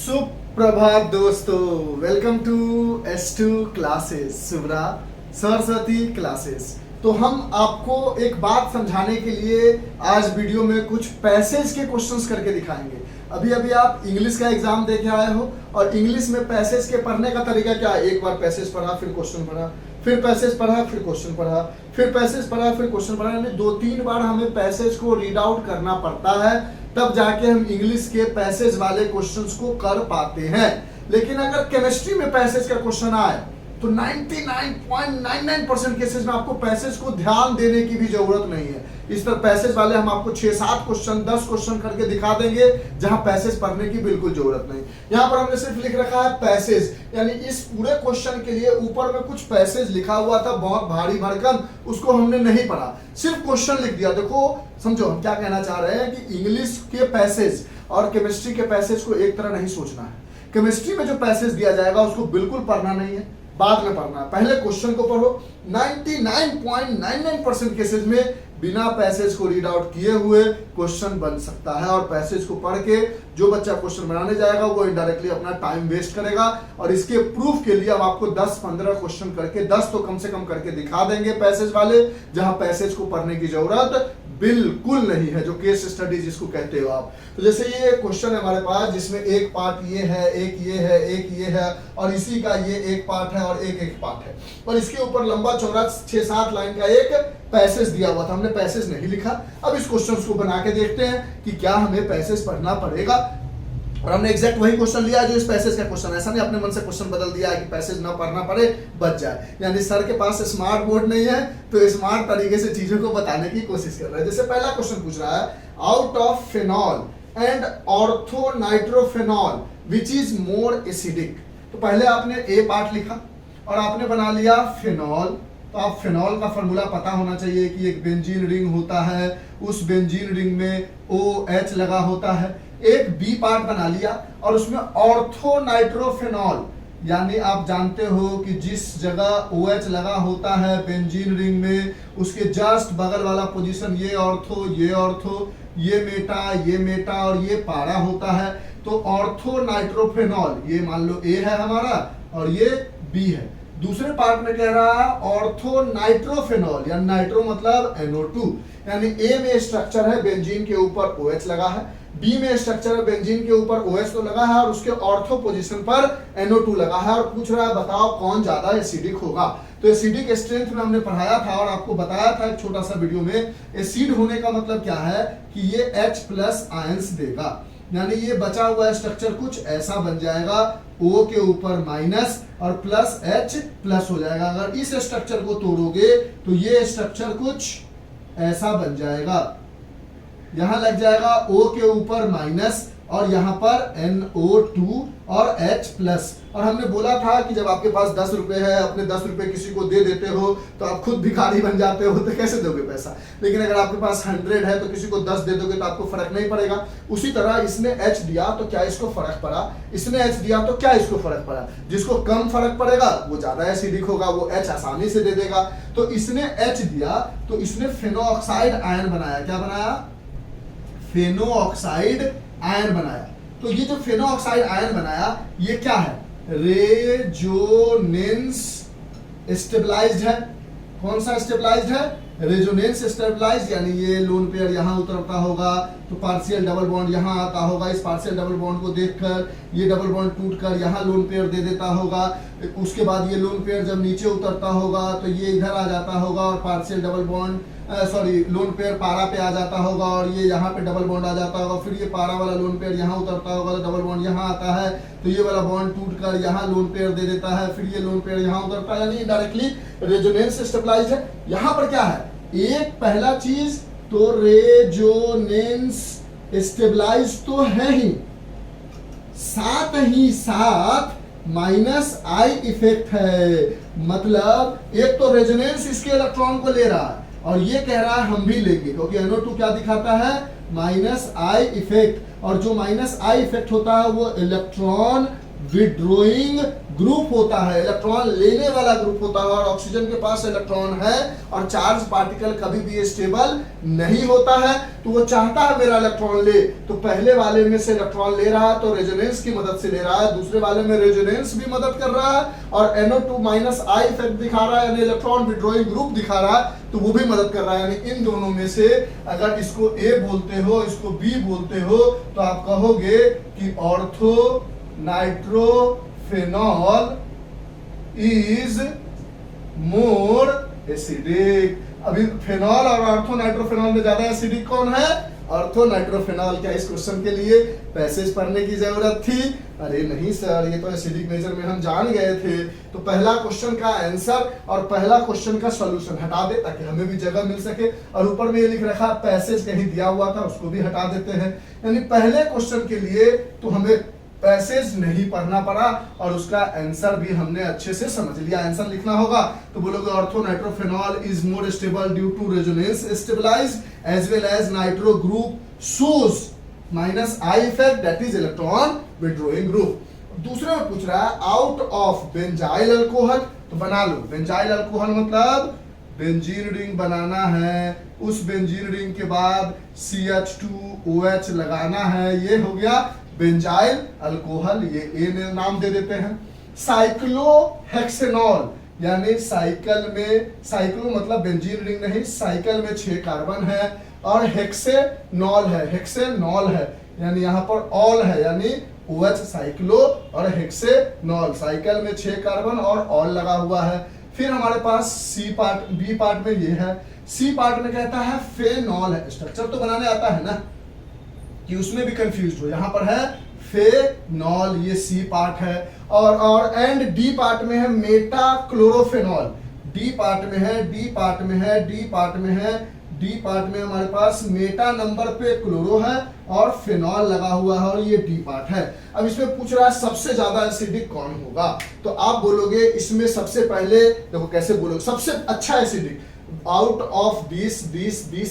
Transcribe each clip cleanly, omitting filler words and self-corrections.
सुप्रभात दोस्तों, welcome to S2 classes, Subra Saraswati classes. तो हम आपको एक बात समझाने के लिए आज वीडियो में कुछ पैसेज के क्वेश्चंस करके दिखाएंगे। अभी अभी आप इंग्लिश का एग्जाम दे के आए हो और इंग्लिश में पैसेज के पढ़ने का तरीका क्या है? एक बार पैसेज पढ़ा, फिर क्वेश्चन पढ़ा, फिर पैसेज पढ़ा, फिर क्वेश्चन पढ़ा, फिर पैसेज पढ़ा, फिर क्वेश्चन पढ़ा, यानी 2-3 बार हमें पैसेज को रीड आउट करना पड़ता है, तब जाके हम इंग्लिश के पैसेज वाले क्वेश्चंस को कर पाते हैं। लेकिन अगर केमिस्ट्री में पैसेज का क्वेश्चन आए तो 99.99% केसेस में आपको पैसेज को ध्यान देने की भी जरूरत नहीं है। इस तरह पैसेज वाले हम आपको 6-7 क्वेश्चन 10 क्वेश्चन करके दिखा देंगे जहां पैसेज पढ़ने की बिल्कुल जरूरत नहीं। यहां पर हमने सिर्फ लिख रखा है पैसेज, यानी इस पूरे क्वेश्चन के लिए ऊपर में कुछ पैसेज लिखा हुआ था बहुत भारी भरकम, उसको हमने नहीं पढ़ा, सिर्फ क्वेश्चन लिख दिया। देखो समझो हम क्या कहना चाह रहे हैं कि इंग्लिश के पैसेज और केमिस्ट्री के पैसेज को एक तरह नहीं सोचना है। केमिस्ट्री में जो पैसेज दिया जाएगा उसको बिल्कुल पढ़ना नहीं है, बाद में पढ़ना है, पहले क्वेश्चन को पढ़ो। 99.99% केसेस में बिना पैसेज को रीड आउट किए हुए क्वेश्चन बन सकता है, और पैसेज को पढ़ के जो बच्चा क्वेश्चन बनाने जाएगा वो इनडायरेक्टली अपना टाइम वेस्ट करेगा। और इसके प्रूफ के लिए हम आपको 10-15 क्वेश्चन करके 10 तो कम से कम करके दिखा देंगे पैसेज वाले, जहां पैसेज को पढ़ने की जरूरत बिल्कुल नहीं है, जो केस स्टडी जिसको कहते हो आप। तो जैसे ये क्वेश्चन है हमारे पास, जिसमें एक पार्ट ये है, एक ये है, एक ये है, और इसी का ये एक पार्ट है और एक पार्ट है, और इसके ऊपर लंबा चौड़ा 6-7 लाइन का एक पैसेज दिया हुआ था। हमने पैसेज नहीं लिखा। अब इस क्वेश्चन को बना के देखते हैं कि क्या हमें पैसेज पढ़ना पड़ेगा, और हमने एग्जैक्ट वही क्वेश्चन लिया जो इस पैसेज का क्वेश्चन। ऐसा नहीं अपने मन से क्वेश्चन बदल दिया है कि पैसेज ना पढ़ना पड़े, बच जाए। यानी सर के पास स्मार्ट बोर्ड नहीं है तो स्मार्ट तरीके से चीजों को बताने की कोशिश कर रहा है। जैसे पहला क्वेश्चन पूछ रहा है, out of phenol and ortho nitrophenol which is more acidic. तो पहले आपने ए पार्ट लिखा और आपने बना लिया फेनॉल। तो आप फेनॉल का फॉर्मूला पता होना चाहिए कि एक बेंजीन रिंग होता है, उस बेंजीन रिंग में OH लगा होता है। एक बी पार्ट बना लिया और उसमें ऑर्थोनाइट्रोफेनॉल, यानी आप जानते हो कि जिस जगह OH लगा होता है बेंजीन रिंग में, उसके जस्ट बगल वाला पोजीशन ये ऑर्थो, ये मेटा और ये पारा होता है। तो ऑर्थोनाइट्रोफेनॉल ये मान लो A है हमारा और ये B है। दूसरे पार्ट में कह रहा है ऑर्थोनाइट्रोफेनॉल, यानी नाइट्रो मतलब NO2, यानी A में स्ट्रक्चर है बेंजीन के ऊपर OH लगा है, B में स्ट्रक्चर है बेंजीन के ऊपर OH तो लगा है और उसके ऑर्थो पोजीशन पर NO2 लगा है, और पूछ रहा है बताओ कौन ज्यादा एसिडिक होगा। तो एसिडिक स्ट्रेंथ में हमने पढ़ाया था और आपको बताया था एक छोटा सा वीडियो में, एसिड होने का मतलब क्या है कि ये H+ आयंस देगा, यानी ये बचा हुआ स्ट्रक्चर कुछ ऐसा बन जाएगा, O के ऊपर माइनस और प्लस H+ हो जाएगा। अगर इस स्ट्रक्चर को तोड़ोगे तो ये स्ट्रक्चर कुछ ऐसा बन जाएगा, यहां लग जाएगा O के ऊपर माइनस और यहाँ पर NO2 और H+। और हमने बोला था कि जब आपके पास 10 रुपए है, अपने 10 रुपए किसी को दे देते हो तो आप खुद भिखारी बन जाते हो, तो कैसे दोगे पैसा। लेकिन अगर आपके पास 100 है तो किसी को 10 दे दोगे तो आपको फर्क नहीं पड़ेगा। उसी तरह इसने H दिया तो क्या इसको फर्क पड़ा, इसने H दिया तो क्या इसको फर्क पड़ा। जिसको कम फर्क पड़ेगा वो ज्यादा एसिडिक होगा, वो H आसानी से दे देगा। तो इसने H दिया तो इसने फेनोऑक्साइड आयन बनाया। क्या बनाया? फेनोऑक्साइड आयन बनाया। तो ये जो फेनोऑक्साइड आयन बनाया ये क्या है? रेजोनेंस स्टेबलाइज्ड है। कौन सा स्टेबलाइज्ड है? रेजोनेंस स्टेबलाइज्ड, यानी ये लोन पेयर यहां उतरता होगा तो पार्शियल डबल बॉन्ड यहां आता होगा। इस पार्शियल डबल बॉन्ड को देखकर ये डबल बॉन्ड टूटकर यहां लोन पेयर दे देता होगा। उसके बाद ये लोन पेयर जब नीचे उतरता होगा तो ये इधर आ जाता होगा और partial double bond lone pair पारा पे आ जाता होगा और ये यहाँ पे डबल बॉन्ड आ जाता होगा। फिर ये पारा वाला लोन पेयर यहाँ उतरता होगा तो डबल बॉन्ड यहाँ आता है, तो ये वाला बॉन्ड टूटकर यहाँ लोन पेयर दे देता है, फिर ये लोन पेयर यहाँ उतरता है, यानी इनडायरेक्टली रेजोनेंस स्टेबलाइज्ड है। यहाँ पर क्या है? एक पहला चीज तो रेजोनेंस स्टेबलाइज तो है ही, साथ ही साथ -I इफेक्ट है। मतलब एक तो रेजोनेंस इसके इलेक्ट्रॉन को ले रहा है और ये कह रहा है हम भी लेंगे, क्योंकि NO2 क्या दिखाता है? -I इफेक्ट, और जो -I इफेक्ट होता है वो इलेक्ट्रॉन विड्रोइंग ग्रुप होता है, इलेक्ट्रॉन लेने वाला ग्रुप होता है, और ऑक्सीजन के पास इलेक्ट्रॉन है और चार्ज पार्टिकल कभी भी स्टेबल नहीं होता है, तो वो चाहता है मेरा इलेक्ट्रॉन ले, तो पहले वाले में से इलेक्ट्रॉन ले रहा है तो रेजोनेंस की मदद से ले रहा है, दूसरे वाले में रेजोनेंस भी मदद कर रहा है, और NO2- I इफेक्ट दिखा रहा है यानी इलेक्ट्रॉन विड्रोइंग ग्रुप दिखा रहा है, तो वो भी मदद कर रहा है। यानी इन दोनों में से अगर इसको A बोलते हो, इसको B बोलते हो, तो आप कहोगे कि ortho nitrophenol is more acidic. अभी फेनॉल और ऑर्थो नाइट्रोफेनॉल में ज्यादा एसिडिक कौन है? ऑर्थो नाइट्रोफेनॉल। क्या इस क्वेश्चन के लिए पैसेज पढ़ने की जरूरत थी? अरे नहीं सर, ये तो एसिडिक नेचर में हम जान गए थे। तो पहला क्वेश्चन का आंसर और पहला क्वेश्चन का सॉल्यूशन हटा दे ताकि हमें भी जगह मिल सके, और ऊपर में ये लिख रखा पैसेज कहीं दिया हुआ था उसको भी हटा देते हैं। यानी पहले क्वेश्चन के लिए तो हमें पैसेज नहीं पढ़ना पड़ा और उसका आंसर भी हमने अच्छे से समझ लिया। आंसर लिखना होगा तो बोलोगे ortho nitrophenol is more stable due to resonance stabilized as well as nitro group shows -I effect that is electron withdrawing group. दूसरे में पूछ रहा है आउट ऑफ बेंजाइल अल्कोहल, तो बना लो। बेंजाइल अल्कोहल मतलब बेंजीन रिंग बनाना है, उस बेंजीन रिंग के बाद CH2OH लगाना है, ये हो गया बेंजाइल अल्कोहल, ये ए नाम दे देते हैं। साइक्लोहेक्सेनॉल यानी साइकिल में, साइक्लो मतलब बेंजीन रिंग नहीं, साइकिल में 6 कार्बन है, और हेक्सेनॉल है, हेक्सेनॉल है यानी यहाँ पर ऑल है यानी OH साइक्लो और हेक्सेनॉल, साइकिल में 6 कार्बन और ऑल लगा हुआ है। फिर हमारे पास बी पार्ट में ये है, सी पार्ट में कहता है फेनॉल है। स्ट्रक्चर तो बनाने आता है ना कि उसमें भी कंफ्यूज हो, यहाँ पर है फेनॉल, ये सी पार्ट है। और एंड डी पार्ट में है मेटाक्लोरोफेनॉल, डी पार्ट में है, डी पार्ट में है, डी पार्ट में है, डी पार्ट में हमारे पास मेटा नंबर पे क्लोरो है और फेनॉल लगा हुआ है, और ये डी पार्ट है। अब इसमें पूछ रहा है सबसे ज्यादा एसिडिक कौन होगा, तो आप बोलोगे इसमें सबसे पहले देखो कैसे बोलोगे, सबसे अच्छा acidic out of this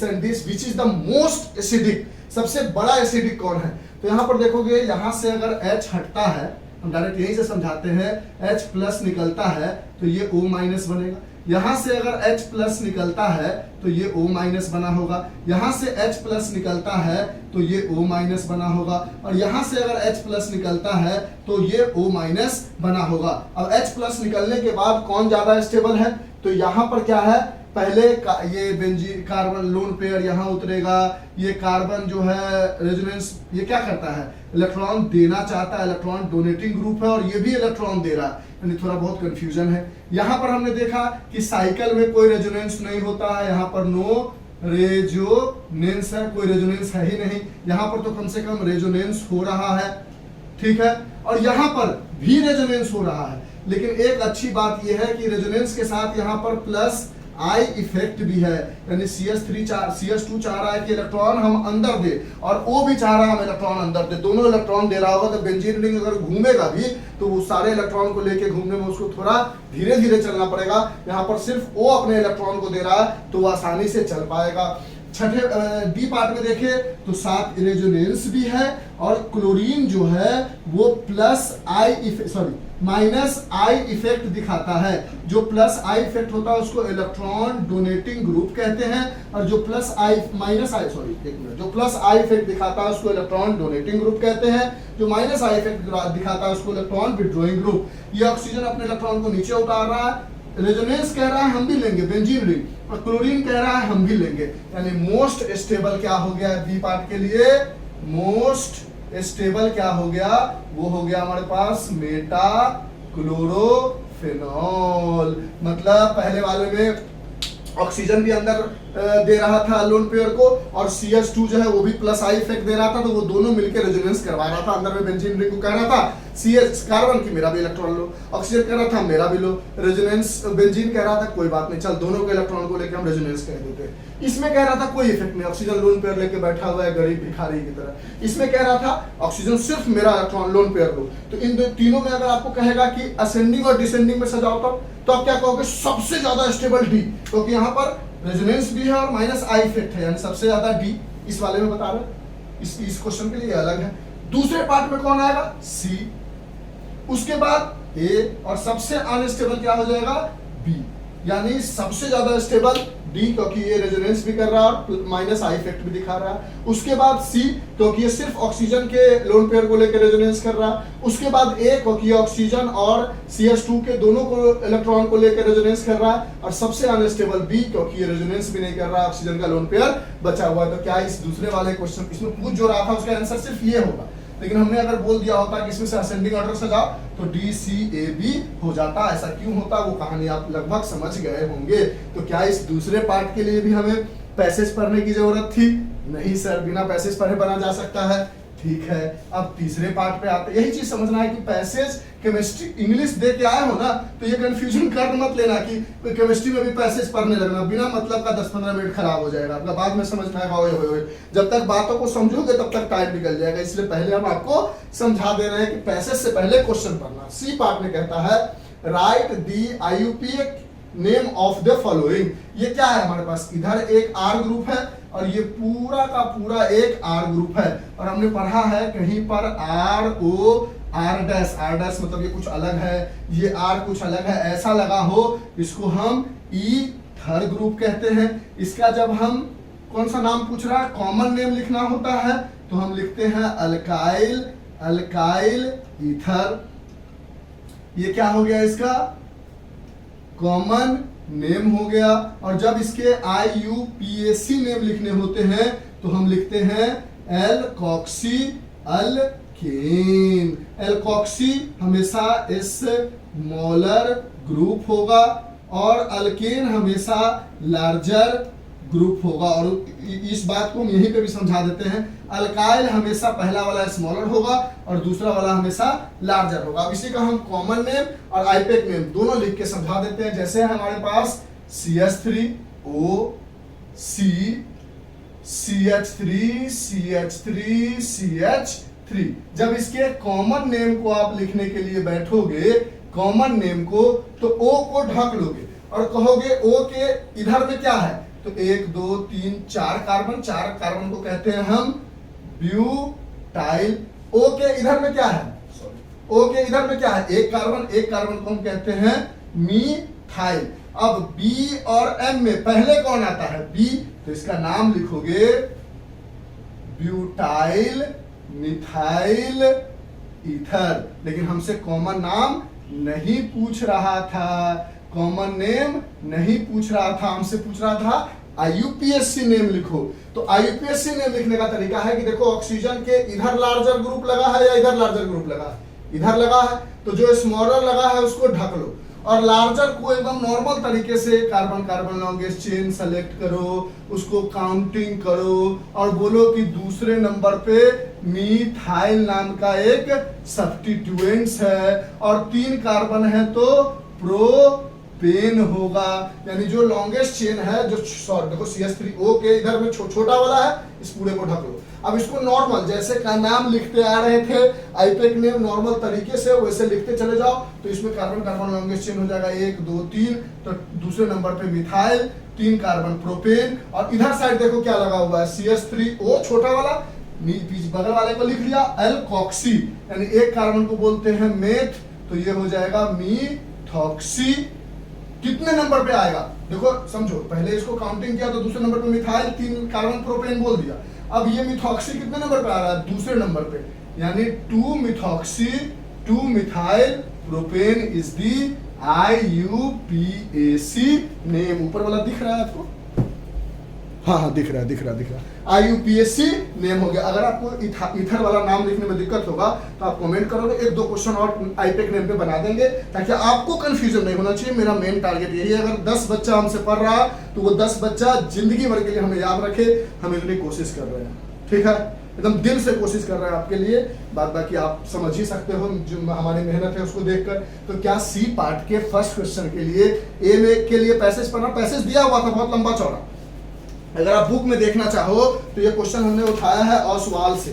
and this which is the most acidic, सबसे बड़ा एसिडिक कौन है? तो यहाँ पर देखोगे, यहाँ से अगर H हटता है, हम डायरेक्ट यहीं से समझाते हैं, H प्लस निकलता है तो ये O माइनस बनेगा। यहाँ से अगर H प्लस निकलता है तो ये O माइनस बना होगा, यहाँ से H प्लस निकलता है तो ये O माइनस बना होगा, और यहाँ से अगर H प्लस निकलता है तो ये O माइनस बना होगा। अब H प्लस निकलने के बाद कौन ज्यादा स्टेबल है? तो यहाँ पर क्या है, पहले ये बेंजीन कार्बन लोन पेयर यहाँ उतरेगा, ये कार्बन जो है रेजोनेंस ये क्या करता है, इलेक्ट्रॉन देना चाहता है, इलेक्ट्रॉन डोनेटिंग ग्रुप है, और ये भी इलेक्ट्रॉन दे रहा है, यानी थोड़ा बहुत कंफ्यूजन है। यहाँ पर हमने देखा कि साइकिल में कोई रेजोनेंस नहीं होता है, यहाँ पर नो रेजोनेंस है, कोई रेजोनेंस है ही नहीं, यहाँ पर तो कम से कम रेजोनेंस हो रहा है, ठीक है, और यहाँ पर भी रेजोनेंस हो रहा है। लेकिन एक अच्छी बात यह है कि रेजोनेंस के साथ यहाँ पर प्लस I इफेक्ट भी है, यानी CH2 चाह रहा है कि इलेक्ट्रॉन हम अंदर दे, और O भी चाह रहा है हम इलेक्ट्रॉन अंदर दे, दोनों इलेक्ट्रॉन दे रहा होगा, तो बेंजीन रिंग अगर घूमेगा भी तो वो सारे इलेक्ट्रॉन को लेके घूमने में उसको थोड़ा धीरे धीरे चलना पड़ेगा। यहाँ पर सिर्फ O अपने इलेक्ट्रॉन को दे रहा है तो वो आसानी से चल पाएगा। छठे डी पार्ट में देखे तो 7 रेजोनेंस भी है, और क्लोरीन जो है वो -I इफेक्ट दिखाता है। जो +I इफेक्ट होता है उसको इलेक्ट्रॉन डोनेटिंग ग्रुप कहते हैं, और जो जो +I इफेक्ट दिखाता है उसको इलेक्ट्रॉन डोनेटिंग ग्रुप कहते हैं, जो -I इफेक्ट दिखाता है उसको इलेक्ट्रॉन विड्रोइंग ग्रुप। ये ऑक्सीजन अपने इलेक्ट्रॉन को नीचे उतार रहा है, रेजोनेंस कह रहा है हम भी लेंगे बेंजीन रिंग, और क्लोरीन कह रहा है हम भी लेंगे, यानी मोस्ट स्टेबल क्या हो गया बी पार्ट के लिए, मोस्ट स्टेबल क्या हो गया, वो हो गया हमारे पास मेटा क्लोरोफेनॉल। मतलब पहले वाले में ऑक्सीजन भी अंदर दे रहा था लोन पेयर को, और CH2 जो है वो भी +I इफेक्ट दे रहा था, तो वो दोनों मिलकर रेजोनेंस करवा रहा था। अंदर में बेंजीन रिंग को कह रहा था CH कार्बन की मेरा भी इलेक्ट्रॉन लो, ऑक्सीजन कह रहा था मेरा भी लो, रेजोनेंस बेंजीन कह रहा था कोई बात नहीं, चल दोनों के इलेक्ट्रॉन को लेकर हम रेजोनेंस कह देते। इसमें कह रहा था कोई इफेक्ट नहीं, ऑक्सीजन लोन पेयर लेके बैठा हुआ है गरीब भिखारी की तरह। इसमें कह रहा था ऑक्सीजन सिर्फ मेरा इलेक्ट्रॉन लोन पेयर लो। तो इन तीनों में अगर आपको कहेगा कि असेंडिंग और डिसेंडिंग में सजाओ तो आप क्या कहोगे, सबसे ज्यादा स्टेबल डी, क्योंकि यहाँ पर रेजोनेंस भी है और -I इफेक्ट है, यानी सबसे ज्यादा डी इस वाले में बता रहे। इस क्वेश्चन के लिए अलग है। दूसरे पार्ट में कौन आएगा, सी। उसके बाद ए, और सबसे अनस्टेबल क्या हो जाएगा, बी, यानी सबसे ज्यादा स्टेबल डी, क्योंकि ये रेजोनेंस भी कर रहा है और माइनस आई इफेक्ट भी दिखा रहा है। उसके बाद सी, क्योंकि ये सिर्फ ऑक्सीजन के लोन पेयर को लेकर रेजोनेंस कर रहा है। उसके बाद ए, क्योंकि ये ऑक्सीजन और CH2 के दोनों को इलेक्ट्रॉन को लेकर रेजोनेंस कर रहा है। और सबसे अनस्टेबल बी, क्योंकि ये रेजोनेंस भी नहीं कर रहा, ऑक्सीजन का लोन पेयर बचा हुआ है। तो क्या इस दूसरे वाले क्वेश्चन इसमें पूछ जो रहा था उसका आंसर सिर्फ ये होगा, लेकिन हमने अगर बोल दिया होता कि इसमें से असेंडिंग ऑर्डर से जाओ तो DCAB हो जाता। ऐसा क्यों होता, वो कहानी आप लगभग समझ गए होंगे। तो क्या इस दूसरे पार्ट के लिए भी हमें पैसेज पढ़ने की जरूरत थी? नहीं सर, बिना पैसेज पढ़े बना जा सकता है। ठीक है, अब तीसरे पार्ट पे आते, यही चीज समझना है कि पैसेज केमिस्ट्री इंग्लिश दे के आए हो ना, तो ये कंफ्यूजन कर मत लेना कि केमिस्ट्री में भी पैसेज पढ़ने लगना, बिना मतलब का 10-15 मिनट खराब हो जाएगा आपका, बाद में समझ में आएगा। ओए जब तक बातों को समझोगे तब तक टाइम निकल जाएगा, इसलिए पहले हम आपको समझा दे रहे हैं कि पैसेज से पहले क्वेश्चन पढ़ना। सी पार्ट में कहता है right the IUPAC name of the following. ये क्या है हमारे पास, इधर एक R ग्रुप है और ये पूरा का पूरा एक R ग्रुप है, और हमने पढ़ा है कहीं पर RO R डैश मतलब ये कुछ अलग है, ये R कुछ अलग है, ऐसा लगा हो इसको हम ईथर ग्रुप कहते हैं। इसका जब हम कौन सा नाम पूछ रहा है, कॉमन नेम लिखना होता है तो हम लिखते हैं अल्काइल ईथर। ये क्या हो गया, इसका कॉमन नेम हो गया। और जब इसके IUPAC नेम लिखने होते हैं तो हम लिखते हैं एल्कोक्सी अल्केन। एल्कोक्सी हमेशा स्मॉलर ग्रुप होगा और अल्केन हमेशा लार्जर ग्रुप होगा। और इस बात को हम यहीं पे भी समझा देते हैं, अल्काइल हमेशा पहला वाला स्मॉलर होगा और दूसरा वाला हमेशा लार्जर होगा। अब इसी का हम कॉमन नेम और आईपेक नेम दोनों लिख के समझा देते हैं। जैसे हमारे पास CH3O C CH3 CH3 CH3, जब इसके कॉमन नेम को आप लिखने के लिए बैठोगे, कॉमन नेम को, तो O को ढक लोगे और कहोगे O के इधर में क्या है, तो 1 2 3 4 कार्बन, 4 कार्बन को कहते हैं हम ब्यूटाइल। O के इधर में क्या है, O के इधर में क्या है, एक कार्बन को हम कहते हैं मीथाइल। अब B और M में पहले कौन आता है, B, तो इसका नाम लिखोगे ब्यूटाइल मिथाइल ईथर। लेकिन हमसे कॉमन नाम नहीं पूछ रहा था, कॉमन नेम नहीं पूछ रहा था, हमसे पूछ रहा था IUPAC नेम लिखो। तो IUPAC नेम लिखने का तरीका है कि देखो ऑक्सीजन के इधर लार्जर ग्रुप लगा है या इधर लार्जर ग्रुप लगा है, इधर लगा है, तो जो स्मॉलर लगा है उसको ढक लो और लार्जर को एकदम नॉर्मल तरीके से carbon carbon longest chain select करो, उसको काउंटिंग करो और बोलो कि दूसरे नंबर पे मीथाइल नाम का एक सब्स्टिट्यूएंट्स है और 3 कार्बन है तो प्रोपेन होगा। यानी जो लॉन्गेस्ट चेन है, जो देखो CH3O के इधर में छोटा वाला है, इस पूरे को ढक लो। अब इसको नॉर्मल जैसे का नाम लिखते आ रहे थे, आईपेक नेम नॉर्मल तरीके से वैसे लिखते चले जाओ, तो इसमें कार्बन कार्बन लॉन्गेस्ट चेन हो जाएगा 1 2 3, तो दूसरे नंबर पे मिथाइल, 3 कार्बन प्रोपेन, और इधर साइड देखो क्या लगा हुआ है, CH3O छोटा वाला, बगल वाले को लिख लिया एल्कोक्सी, यानी एक कार्बन को बोलते हैं मेथ, तो ये हो जाएगा मीथॉक्सी। कितने नंबर पे आएगा देखो, समझो, पहले इसको काउंटिंग किया तो दूसरे नंबर पे मिथाइल, 3 कार्बन प्रोपेन बोल दिया। अब ये मिथॉक्सी कितने नंबर पे आ रहा है, दूसरे नंबर पे, यानी 2 methoxy 2 methyl propane is the IUPAC name. ऊपर वाला दिख रहा है आपको, हाँ दिख रहा है IUPAC नेम हो गया। अगर आपको ईथर वाला नाम लिखने में दिक्कत होगा तो आप कमेंट करोगे, 1-2 क्वेश्चन और आईपेक नेम पे बना देंगे ताकि आपको कंफ्यूजन नहीं होना चाहिए। मेरा मेन टारगेट यही है, अगर 10 बच्चा हमसे पढ़ रहा तो वो 10 बच्चा जिंदगी भर के लिए हमें याद रखे, हम इतनी कोशिश कर रहे हैं। ठीक है, एकदम दिल से कोशिश कर रहे हैं आपके लिए। बाकी आप समझ ही सकते हो जो हमारी मेहनत है उसको देखकर। तो क्या सी पार्ट के फर्स्ट क्वेश्चन के लिए ए में के लिए पैसेज पढ़ना, पैसेज दिया हुआ था बहुत लंबा चौड़ा, अगर आप बुक में देखना चाहो तो ये क्वेश्चन हमने उठाया है ऑसवाल से,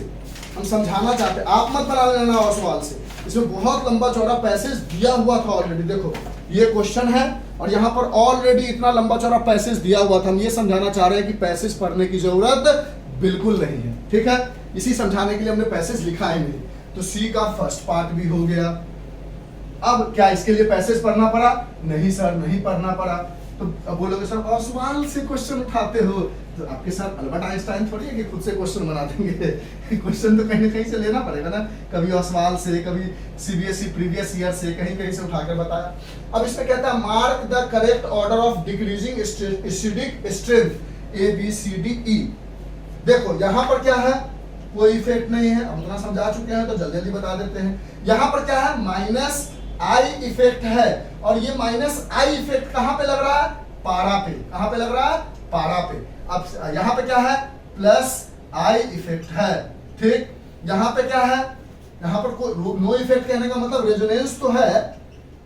हम समझाना चाहते हैं, आप मत बना लेना ऑसवाल से, इसमें बहुत लंबा चौड़ा पैसेज दिया हुआ था ऑलरेडी। देखो ये क्वेश्चन है और यहाँ पर ऑलरेडी इतना लंबा चौड़ा पैसेज दिया हुआ था। हम ये समझाना चाह रहे हैं कि पैसेज पढ़ने की जरूरत बिल्कुल नहीं है। ठीक है, इसी समझाने के लिए हमने पैसेज लिखा ही नहीं। तो सी का फर्स्ट पार्ट भी हो गया, अब क्या इसके लिए पैसेज पढ़ना पड़ा? नहीं सर, नहीं पढ़ना पड़ा। तो अब बोलोगे सर ऑसवाल से क्वेश्चन उठाते हो, तो आपके साथ अल्बर्ट आइंस्टाइन थोड़ी है कि खुद से क्वेश्चन बना देंगे। क्वेश्चन तो कहीं ना कहीं से लेना पड़ेगा ना, कभी ऑसवाल से, कभी सीबीएसई प्रीवियस ईयर से, कहीं कहीं से उठाकर बताया। अब इसमें कहता है mark the correct order of decreasing acidic strength ABCDE। देखो यहाँ पर क्या है, कोई इफेक्ट नहीं है, हम इतना समझा चुके हैं तो जल्दी जल्दी बता देते हैं। यहाँ पर क्या है, माइनस आई इफेक्ट है, और ये माइनस आई इफेक्ट कहां पे लग रहा है? पारा पे। कहां पे लग रहा है? पारा पे। अब यहां पे क्या है, प्लस आई इफेक्ट है, ठीक। यहां पे क्या है, यहां पर कोई नो इफेक्ट कहने का मतलब रेजोनेंस तो है,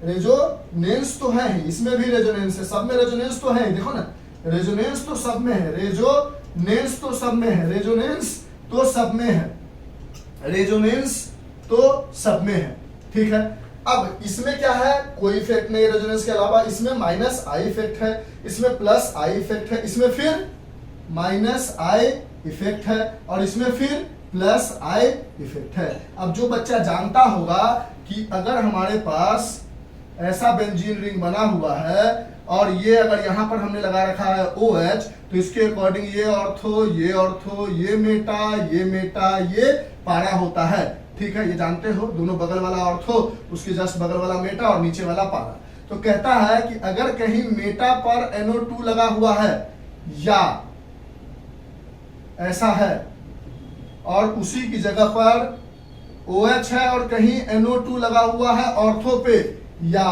रेजोनेंस तो है ही, इसमें भी रेजोनेंस है, सब में रेजोनेंस तो है, देखो ना, रेजोनेंस तो सब में है, रेजोनेंस तो सब में है, रेजोनेंस तो सब में है, रेजोनेंस तो सब में है, ठीक है। अब इसमें क्या है, कोई इफेक्ट नहीं रेजोनेंस के अलावा, इसमें माइनस आई इफेक्ट है, इसमें प्लस आई इफेक्ट है, इसमें फिर माइनस आई इफेक्ट है, और इसमें फिर प्लस आई इफेक्ट है। अब जो बच्चा जानता होगा कि अगर हमारे पास ऐसा बेंजीन रिंग बना हुआ है और ये अगर यहाँ पर हमने लगा रखा है OH, तो इसके अकॉर्डिंग ये ऑर्थो, ये ऑर्थो, ये मेटा, ये मेटा, ये पारा होता है, ठीक है। ये जानते हो, दोनों बगल वाला ऑर्थो, उसके जस्ट बगल वाला मेटा और नीचे वाला पारा। तो कहता है कि अगर कहीं मेटा पर NO2 लगा हुआ है या ऐसा है और उसी की जगह पर OH है और कहीं NO2 लगा हुआ है ऑर्थो पे, या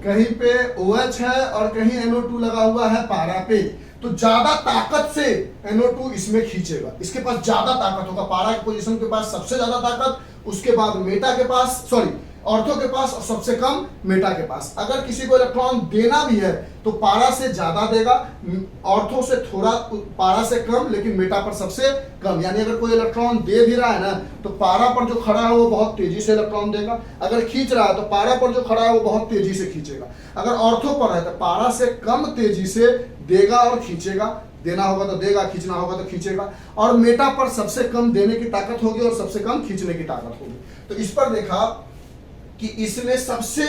कहीं पे OH है और कहीं NO2 लगा हुआ है पारा पे, तो ज्यादा ताकत से NO2 इसमें खींचेगा, इसके पास ज्यादा ताकत होगा, पारा की पोजीशन के पास सबसे ज्यादा ताकत, उसके बाद मेटा के पास, सॉरी ऑर्थो के पास, और सबसे कम मेटा के पास। अगर किसी को इलेक्ट्रॉन देना भी है तो पारा से ज्यादा देगा, ऑर्थो से थोड़ा, पारा से कम, लेकिन मेटा पर सबसे कम। यानी अगर कोई इलेक्ट्रॉन दे भी रहा है ना, तो पारा पर जो खड़ा है वो बहुत तेजी से इलेक्ट्रॉन देगा, अगर खींच रहा है तो पारा पर जो खड़ा है वो बहुत तेजी से खींचेगा। अगर ऑर्थो पर है तो पारा से कम तेजी से देगा और खींचेगा, देना होगा तो देगा, खींचना होगा तो खींचेगा। और मेटा पर सबसे कम देने की ताकत होगी और सबसे कम खींचने की ताकत होगी। तो इस पर देखा कि इसमें सबसे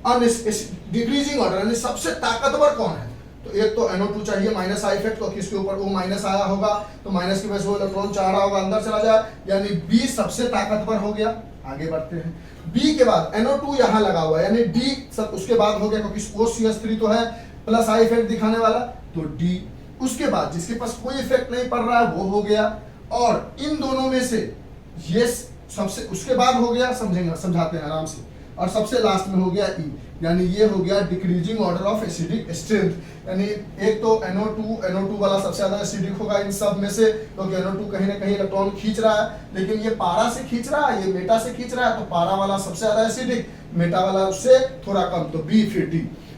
डिक्रीजिंग ऑर्डर यानी सबसे ताकतवर कौन है, तो एक तो NO2 चाहिए, माइनस आई इफेक्ट, तो किसके ऊपर वो माइनस आया होगा, तो माइनस की वजह से वो इलेक्ट्रॉन चाह रहा होगा अंदर चला जाए, यानी B सबसे ताकतवर हो गया। आगे बढ़ते हैं, B के बाद NO2 यहां लगा हुआ है, यानी D सब उसके बाद हो गया, क्योंकि OCH3 तो है प्लस आई इफेक्ट दिखाने वाला, तो D। उसके बाद जिसके पास कोई इफेक्ट नहीं पड़ रहा है वो हो गया, और इन दोनों में से ये सबसे उसके बाद हो गया, समझेंगे, समझाते हैं आराम से, और सबसे लास्ट में हो गया E, यानी ये हो गया decreasing order of acidic strength. यानी एक तो NO2 वाला सबसे ज्यादा एसिडिक होगा इन सब में से, क्योंकि NO2 कहीं ना कहीं इलेक्ट्रॉन खींच रहा है, लेकिन ये पारा से खींच रहा है, ये मेटा से खींच रहा है, तो पारा वाला सबसे ज्यादा एसिडिक, मेटा वाला उससे थोड़ा कम, तो B फिर D।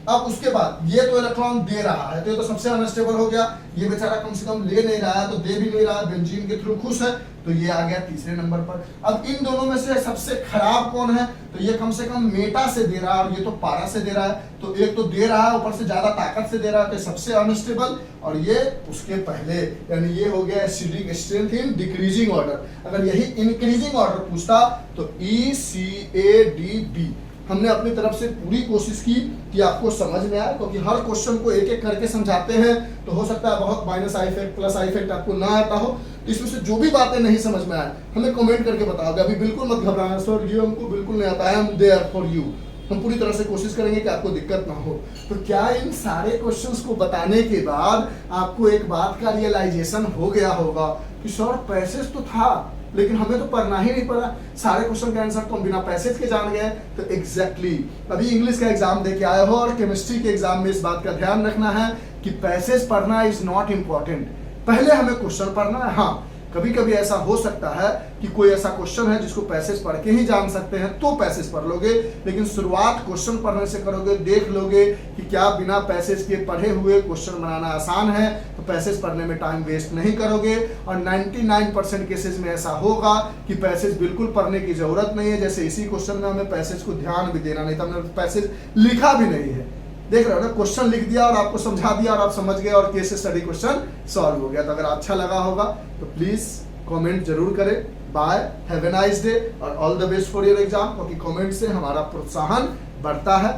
अब उसके बाद ये तो इलेक्ट्रॉन दे रहा है, तो ये तो सबसे अनस्टेबल हो गया, ये बेचारा कम से कम ले नहीं रहा है, तो दे भी नहीं रहा है, बेंजीन के थ्रू खुश है, तो ये आ गया तीसरे नंबर पर। अब इन दोनों में से सबसे खराब कौन है, तो ये कम से कम मेटा से दे रहा है और ये तो पारा से दे रहा है, तो एक तो दे रहा है ऊपर से ज्यादा ताकत से दे रहा है, तो सबसे अनस्टेबल, और ये उसके पहले, यानी ये हो गया acidic strength in decreasing order. अगर यही इंक्रीजिंग ऑर्डर पूछता तो ECADB। हमने अपनी तरफ से पूरी कोशिश की कि आपको समझ में आए, क्योंकि हर क्वेश्चन को एक एक करके समझाते हैं, तो हो सकता है बहुत minus I effect, plus I effect आपको ना आता हो, तो इसमें से जो भी बातें नहीं समझ में आए हमें कमेंट करके बताओगे। अभी बिल्कुल मत घबराना, सर ये हमको बिल्कुल नहीं आता, I am there for you. हम पूरी तरह से कोशिश करेंगे कि आपको दिक्कत ना हो। तो क्या इन सारे क्वेश्चंस को बताने के बाद आपको एक बात का रियलाइजेशन हो गया होगा कि सर पैसेज तो था, लेकिन हमें तो पढ़ना ही नहीं पड़ा, सारे क्वेश्चन का आंसर तो हम बिना पैसेज के जान गए। तो एग्जैक्टली अभी इंग्लिश का एग्जाम दे के आए हो और केमिस्ट्री के एग्जाम में इस बात का ध्यान रखना है कि पैसेज पढ़ना इज नॉट इम्पॉर्टेंट, पहले हमें क्वेश्चन पढ़ना है। हाँ, कभी कभी ऐसा हो सकता है कि कोई ऐसा क्वेश्चन है जिसको पैसेज पढ़ के ही जान सकते हैं, तो पैसेज पढ़ लोगे, लेकिन शुरुआत क्वेश्चन पढ़ने से करोगे, देख लोगे कि क्या बिना पैसेज के पढ़े हुए क्वेश्चन बनाना आसान है, तो पैसेज पढ़ने में टाइम वेस्ट नहीं करोगे। और 99% केसेज में ऐसा होगा कि पैसेज बिल्कुल पढ़ने की जरूरत नहीं है, जैसे इसी क्वेश्चन में हमें पैसेज को ध्यान भी देना नहीं था, हमने पैसेज लिखा भी नहीं है, देख रहे हो ना, क्वेश्चन लिख दिया और आपको समझा दिया और आप समझ गए और केस स्टडी क्वेश्चन सॉल्व हो गया। तो अगर अच्छा लगा होगा तो प्लीज कमेंट जरूर करें। Bye, have a nice day और all the best for your exam, क्योंकि कमेंट से हमारा प्रोत्साहन बढ़ता है।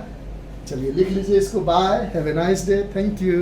चलिए लिख लीजिए इसको, bye, have a nice day, thank you.